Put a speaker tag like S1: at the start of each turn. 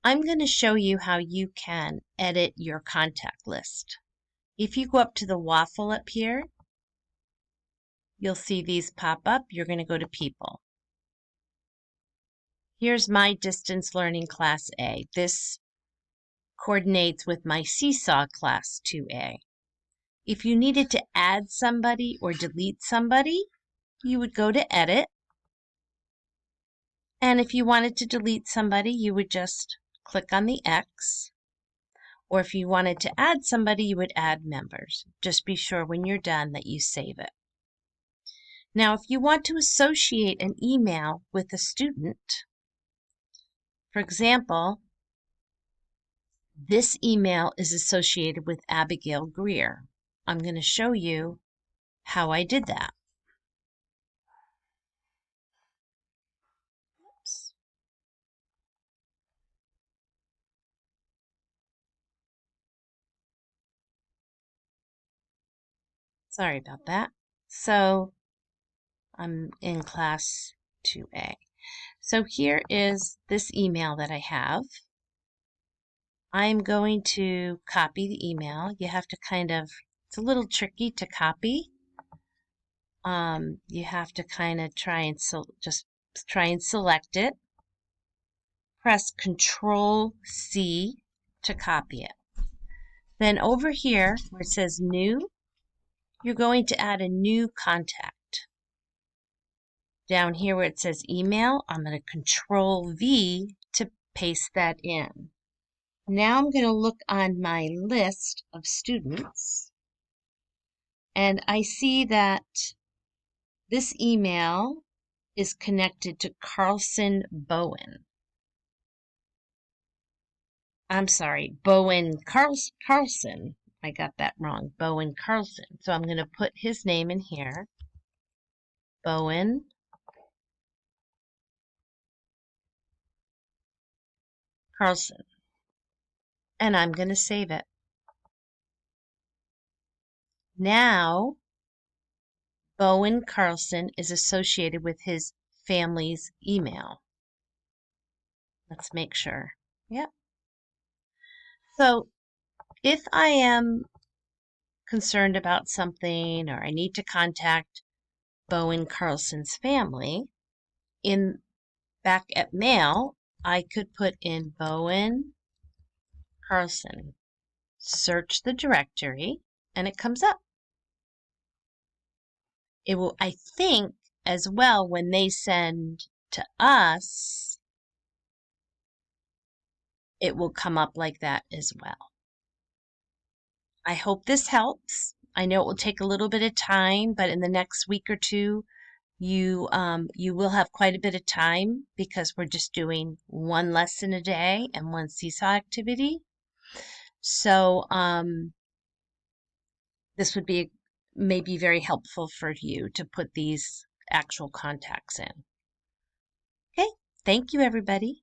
S1: I'm going to show you how you can edit your contact list. If you go up to the waffle up here, you'll see these pop up. You're going to go to People. Here's my Distance Learning Class A. This coordinates with my Seesaw Class 2A. If you needed to add somebody or delete somebody, you would go to Edit. And if you wanted to delete somebody, you would just click on the X. Or if you wanted to add somebody, you would add members. Just be sure when you're done that you save it. Now, if you want to associate an email with a student, for example, this email is associated with Abigail Greer. I'm going to show you how I did that. Oops. Sorry about that. So I'm in class 2A. So here is this email that I have. I'm going to copy the email. You have to it's a little tricky to copy. You have to kind of just try and select it. Press Control C to copy it. Then over here where it says New, you're going to add a new contact. Down here where it says Email, I'm going to Control V to paste that in. Now I'm going to look on my list of students, and I see that this email is connected to Carlson Bowen. I'm sorry, Bowen Carlson. I got that wrong. Bowen Carlson. So I'm going to put his name in here. Bowen Carlson. And I'm going to save it. Now, Bowen Carlson is associated with his family's email. Let's make sure. Yep. So if I am concerned about something or I need to contact Bowen Carlson's family, back at Mail, I could put in Bowen Carlson, search the directory, and it comes up. It will, I think, as well, when they send to us, it will come up like that as well. I hope this helps. I know it will take a little bit of time, but in the next week or two, you will have quite a bit of time because we're just doing one lesson a day and one seesaw activity. So this would be maybe very helpful for you to put these actual contacts in. Okay, thank you everybody.